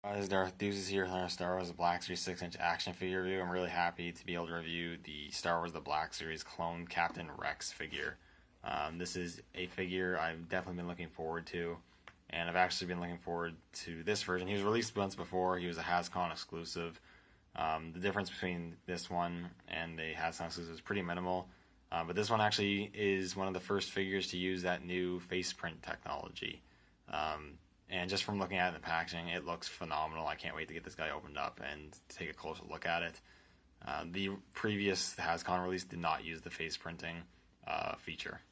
Guys, Darth Deuces here with our Star Wars The Black Series 6-inch action figure review. I'm really happy to be able to review the Star Wars The Black Series clone Captain Rex figure. This is a figure I've definitely been looking forward to, and I've actually been looking forward to this version. He was released once before. He was a HasCon exclusive. The difference between this one and the HasCon exclusive is pretty minimal, but this one actually is one of the first figures to use that new face print technology. And just from looking at it in the packaging, it looks phenomenal. I can't wait to get this guy opened up and take a closer look at it. The previous HasCon release did not use the face printing feature.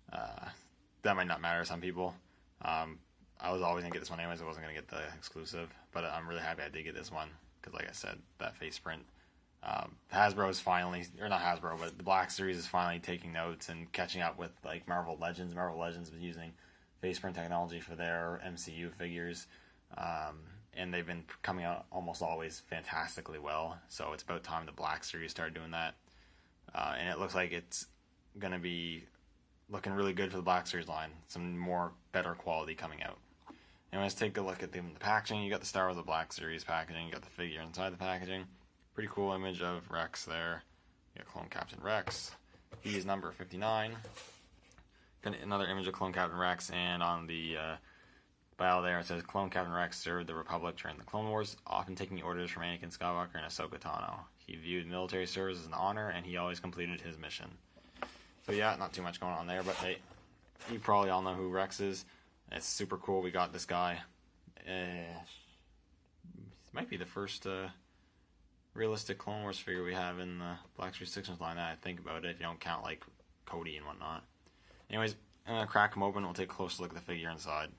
That might not matter to some people. I was always going to get this one anyways. I wasn't going to get the exclusive, but I'm really happy I did get this one because, like I said, that face print. Hasbro is finally, or not Hasbro, but the Black Series is finally taking notes and catching up with like Marvel Legends. Marvel Legends was using face print technology for their MCU figures, and they've been coming out almost always fantastically well, so it's about time the Black Series started doing that, and it looks like it's going to be looking really good for the Black Series line. Some more better quality coming out. And let's take a look at the packaging. You got the Star Wars The Black Series packaging, you got the figure inside the packaging. Pretty cool image of Rex there. You got Clone Captain Rex. He is number 59. Another image of Clone Captain Rex, and on the bio there it says Clone Captain Rex served the Republic during the Clone Wars, often taking orders from Anakin Skywalker and Ahsoka Tano. He viewed military service as an honor, and he always completed his mission. So yeah, not too much going on there, but hey, you probably all know who Rex is. It's super cool. We got this guy. This might be the first realistic Clone Wars figure we have in the Black Series 6-inch line. That I think about it, if you don't count like Cody and whatnot. Anyways, I'm going to crack him open. We'll take a closer look at the figure inside.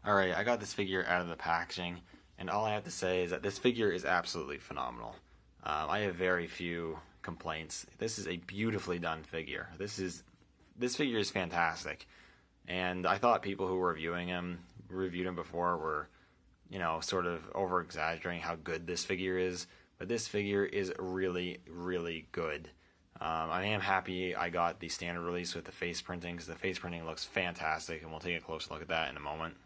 Alright, I got this figure out of the packaging, and all I have to say is that this figure is absolutely phenomenal. I have very few complaints. This is a beautifully done figure. This figure is fantastic. And I thought people who were reviewed him before were, sort of over-exaggerating how good this figure is. But this figure is really, really good. I am happy I got the standard release with the face printing, because the face printing looks fantastic, and we'll take a closer look at that in a moment.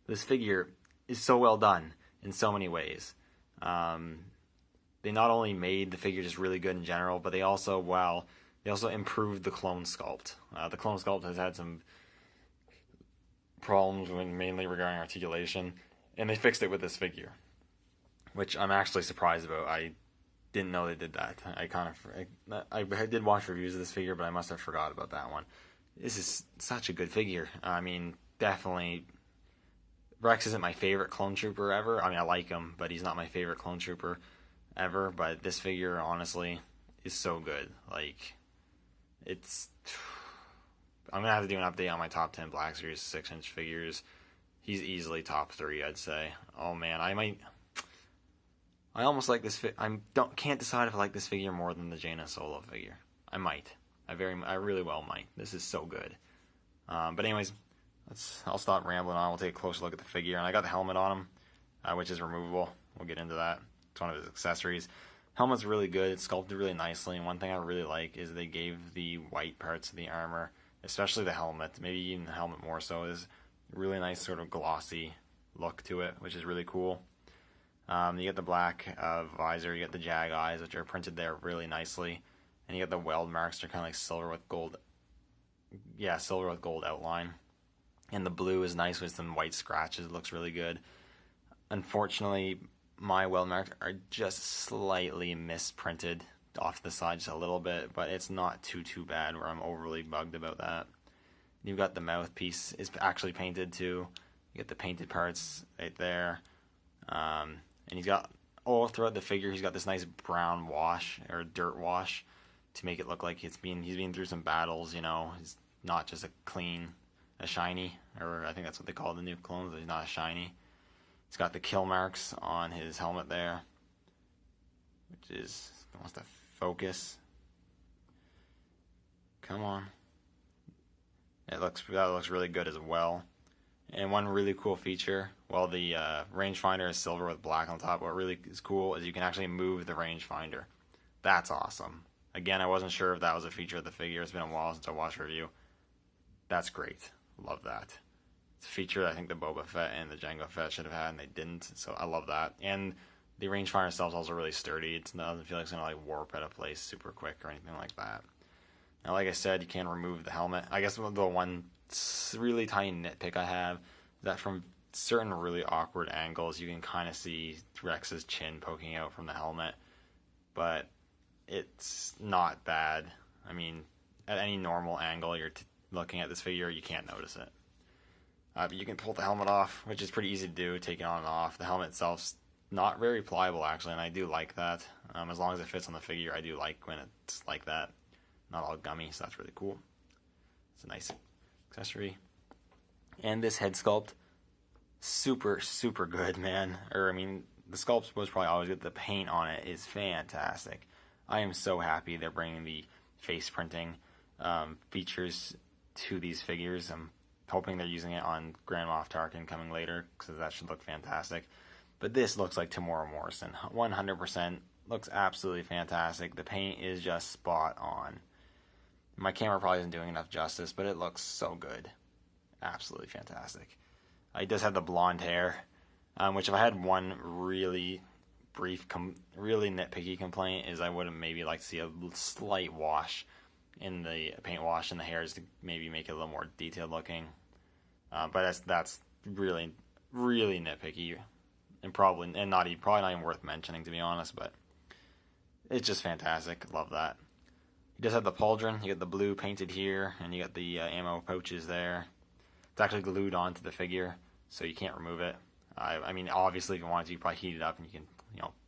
This figure is so well done in so many ways. They not only made the figure just really good in general, but they also improved the clone sculpt. The clone sculpt has had some problems mainly regarding articulation, and they fixed it with this figure, which I'm actually surprised about. I didn't know they did that. I did watch reviews of this figure, but I must have forgot about that one. This is such a good figure. I mean, definitely, Rex isn't my favorite clone trooper ever. I mean, I like him, but he's not my favorite clone trooper ever. But this figure, honestly, is so good. Like, I'm gonna have to do an update on my top 10 Black Series 6-inch figures. He's easily top 3, I'd say. Oh man, I almost like this. Can't decide if I like this figure more than the Jaina Solo figure. I might. I really well might. This is so good. But anyways, I'll stop rambling on. We'll take a closer look at the figure. And I got the helmet on him, which is removable. We'll get into that. It's one of his accessories. Helmet's really good. It's sculpted really nicely. And one thing I really like is they gave the white parts of the armor, especially the helmet, maybe even the helmet more so, is really nice sort of glossy look to it, which is really cool. You get the black visor, you get the Jag eyes, which are printed there really nicely, and you get the weld marks, they're kind of like silver with gold outline, and the blue is nice with some white scratches. It looks really good. Unfortunately, my weld marks are just slightly misprinted off the side, just a little bit, but it's not too bad where I'm overly bugged about that. You've got the mouthpiece is actually painted too. You get the painted parts right there. And he's got, all throughout the figure, he's got this nice brown wash, or dirt wash, to make it look like he's been through some battles, He's not just a shiny, or I think that's what they call the new clones, he's not a shiny. He's got the kill marks on his helmet there, which is, wants to focus. Come on. That looks really good as well. And one really cool feature, the rangefinder is silver with black on top. What really is cool is you can actually move the rangefinder. That's awesome. Again, I wasn't sure if that was a feature of the figure. It's been a while since I watched a review. That's great. Love that. feature I think the Boba Fett and the Jango Fett should have had, and they didn't. So I love that. And the rangefinder itself is also really sturdy. It doesn't feel like it's gonna like warp at a place super quick or anything like that. Now, like I said, you can remove the helmet. I guess the one really tiny nitpick I have is that from certain really awkward angles, you can kind of see Rex's chin poking out from the helmet, but it's not bad. I mean, at any normal angle you're looking at this figure, you can't notice it. But you can pull the helmet off, which is pretty easy to do, take it on and off. The helmet itself's not very pliable, actually, and I do like that. As long as it fits on the figure, I do like when it's like that. Not all gummy, so that's really cool. It's a nice accessory. And this head sculpt, super, super good, man. Or, I mean, the sculpt was probably always good. The paint on it is fantastic. I am so happy they're bringing the face printing features to these figures. I'm hoping they're using it on Grand Moff Tarkin coming later, because that should look fantastic. But this looks like Tamora Morrison. 100% looks absolutely fantastic. The paint is just spot on. My camera probably isn't doing enough justice, but it looks so good. Absolutely fantastic. He does have the blonde hair, which if I had one really brief, really nitpicky complaint is I would have maybe liked to see a slight wash in the paint wash in the hair, just to maybe make it a little more detailed looking. But that's really, really nitpicky, and probably not even worth mentioning, to be honest. But it's just fantastic. Love that. He does have the pauldron. You get the blue painted here, and you got the ammo pouches there. It's actually glued onto the figure, so you can't remove it. I mean, obviously, if you wanted to, you probably heat it up and you can,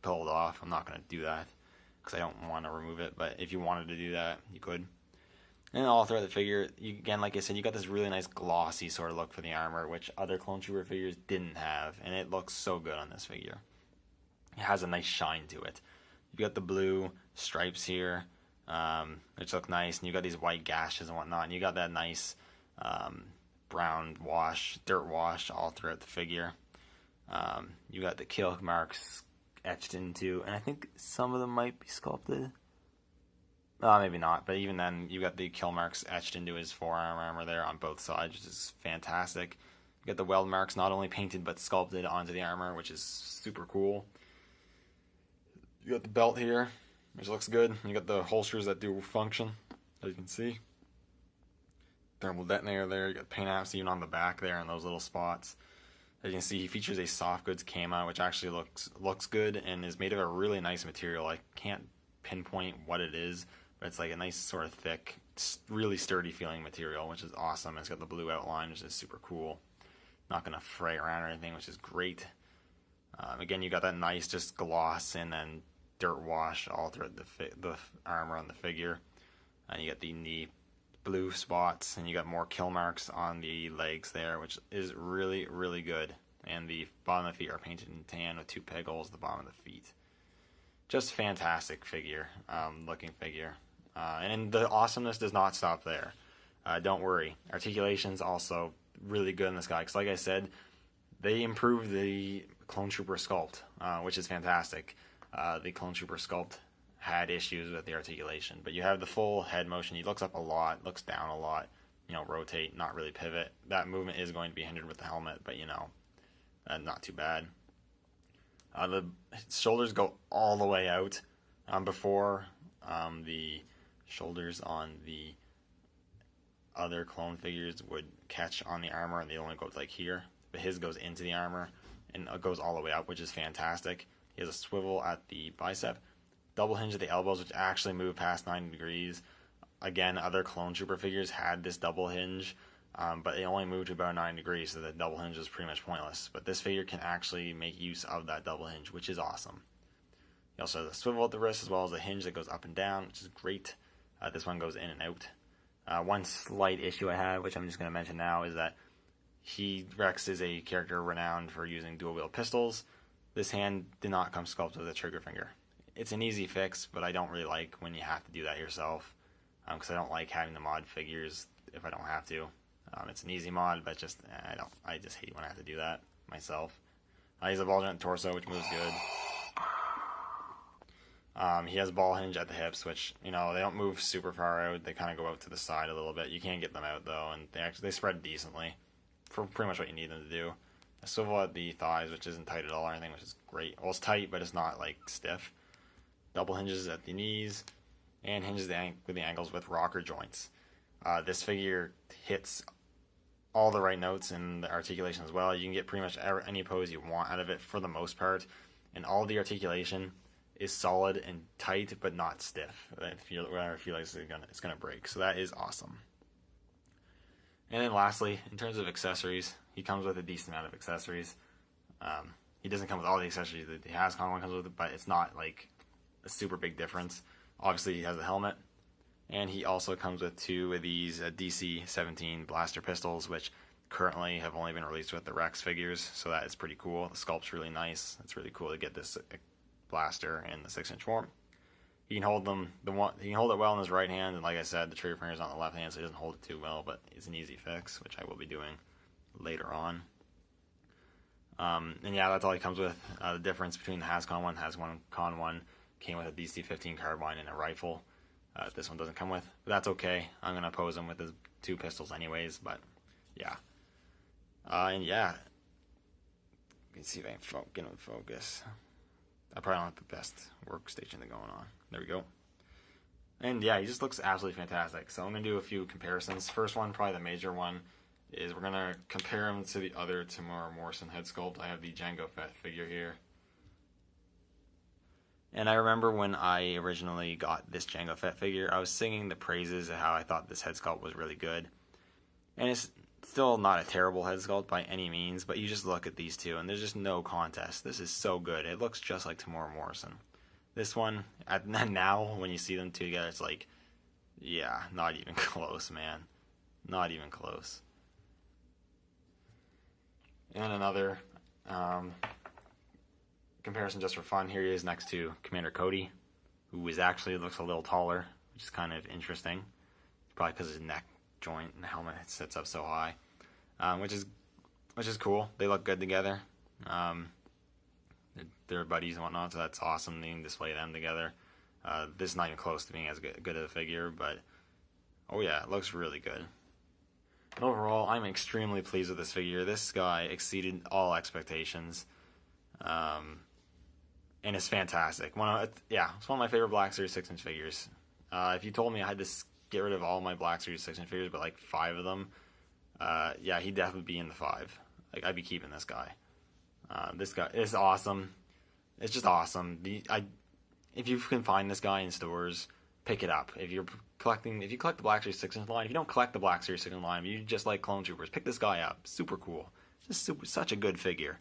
pull it off. I'm not going to do that because I don't want to remove it. But if you wanted to do that, you could. And all throughout the figure, again, like I said, you got this really nice glossy sort of look for the armor, which other Clone Trooper figures didn't have, and it looks so good on this figure. It has a nice shine to it. You got the blue stripes here, which look nice, and you got these white gashes and whatnot, and you got that nice brown wash, dirt wash all throughout the figure. You got the kill marks etched into, and I think some of them might be sculpted. Maybe not, but even then, you got the kill marks etched into his forearm armor there on both sides, which is fantastic. You got the weld marks not only painted but sculpted onto the armor, which is super cool. You got the belt here, which looks good. You got the holsters that do function, as you can see. Thermal detonator there. You got paint apps even on the back there in those little spots. As you can see, he features a soft goods camo, which actually looks good and is made of a really nice material. I can't pinpoint what it is, but it's like a nice sort of thick, really sturdy feeling material, which is awesome. It's got the blue outline, which is super cool. Not going to fray around or anything, which is great. Again, you got that nice just gloss and then dirt wash all throughout the armor on the figure. And you got the knee blue spots, and you got more kill marks on the legs there, which is really, really good. And the bottom of the feet are painted in tan with 2 peg holes at the bottom of the feet. Just fantastic figure, looking figure. And the awesomeness does not stop there. Don't worry. Articulation's also really good in this guy, because like I said, they improved the Clone Trooper sculpt, which is fantastic. The Clone Trooper sculpt had issues with the articulation, but you have the full head motion. He looks up a lot, looks down a lot, rotate, not really pivot. That movement is going to be hindered with the helmet, but not too bad. The shoulders go all the way out. Before, the shoulders on the other clone figures would catch on the armor, and they only go like here. But his goes into the armor and it goes all the way up, which is fantastic. He has a swivel at the bicep, double hinge at the elbows, which actually move past 90 degrees. Again, other Clone Trooper figures had this double hinge, but they only moved to about 90 degrees, so the double hinge is pretty much pointless. But this figure can actually make use of that double hinge, which is awesome. He also has a swivel at the wrist, as well as a hinge that goes up and down, which is great. This one goes in and out. One slight issue I have, which I'm just going to mention now, is that Rex is a character renowned for using dual-wield pistols. This hand did not come sculpted with a trigger finger. It's an easy fix, but I don't really like when you have to do that yourself, because I don't like having to mod figures if I don't have to. It's an easy mod, but I just hate when I have to do that myself. He has a ball joint torso, which moves good. He has ball hinge at the hips, which, they don't move super far out. They kind of go out to the side a little bit. You can get them out, though, and they spread decently. for pretty much what you need them to do. A swivel at the thighs, which isn't tight at all or anything, which is great. Well, it's tight, but it's not like stiff. Double hinges at the knees, and hinges with the ankles with rocker joints. This figure hits all the right notes in the articulation as well. You can get pretty much any pose you want out of it for the most part, and all the articulation is solid and tight, but not stiff. Whenever I feel like it's gonna break. So that is awesome. And then lastly, in terms of accessories, he comes with a decent amount of accessories. He doesn't come with all the accessories that the Hascon one comes with, but it's not like a super big difference. Obviously, he has a helmet, and he also comes with 2 of these DC-17 blaster pistols, which currently have only been released with the Rex figures, so that is pretty cool. The sculpt's really nice. It's really cool to get this blaster in the 6-inch form. He can hold he can hold it well in his right hand, and like I said, the trigger finger is on the left hand, so he doesn't hold it too well, but it's an easy fix, which I will be doing later on. And yeah, that's all he comes with. The difference between the Hascon one came with a DC-15 carbine and a rifle. This one doesn't come with, but that's okay. I'm going to pose him with his 2 pistols anyways, but yeah. And yeah, you can see if I can get him focus. I probably don't have the best workstation to going on. There we go. And yeah, he just looks absolutely fantastic. So I'm going to do a few comparisons. First one, probably the major one, is we're going to compare him to the other Temuera Morrison head sculpt. I have the Jango Fett figure here. And I remember when I originally got this Jango Fett figure, I was singing the praises of how I thought this head sculpt was really good. And it's still not a terrible head sculpt by any means, but you just look at these two and there's just no contest. This is so good. It looks just like Temuera Morrison. This one, now when you see them two together, it's like, yeah, not even close, man. Not even close. And another comparison just for fun. Here he is next to Commander Cody, who actually looks a little taller, which is kind of interesting. Probably because his neck joint and the helmet sits up so high, which is cool. They look good together. They're buddies and whatnot, so that's awesome. They can display them together. This is not even close to being as good of a figure, but oh yeah, it looks really good. And overall, I'm extremely pleased with this figure. This guy exceeded all expectations, and it's fantastic. It's one of my favorite Black Series 6-inch figures. If you told me I had to get rid of all my Black Series 6-inch figures, but like 5 of them, yeah, he'd definitely be in the 5. Like, I'd be keeping this guy. This guy is awesome. It's just awesome. If you can find this guy in stores, pick it up. If you collect the Black Series 6-inch line, if you don't collect the Black Series 6-inch line, you just like Clone Troopers, pick this guy up. Super cool. Such a good figure.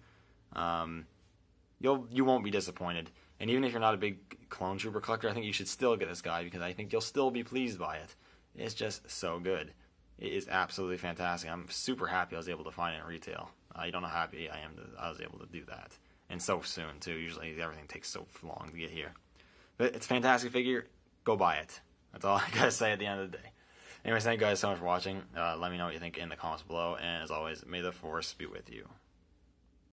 You won't be disappointed. And even if you're not a big Clone Trooper collector, I think you should still get this guy because I think you'll still be pleased by it. It's just so good. It is absolutely fantastic. I'm super happy I was able to find it in retail. You don't know how happy I am that I was able to do that. And so soon, too. Usually everything takes so long to get here. But it's a fantastic figure. Go buy it. That's all I gotta say at the end of the day. Anyways, thank you guys so much for watching. Let me know what you think in the comments below. And as always, may the Force be with you.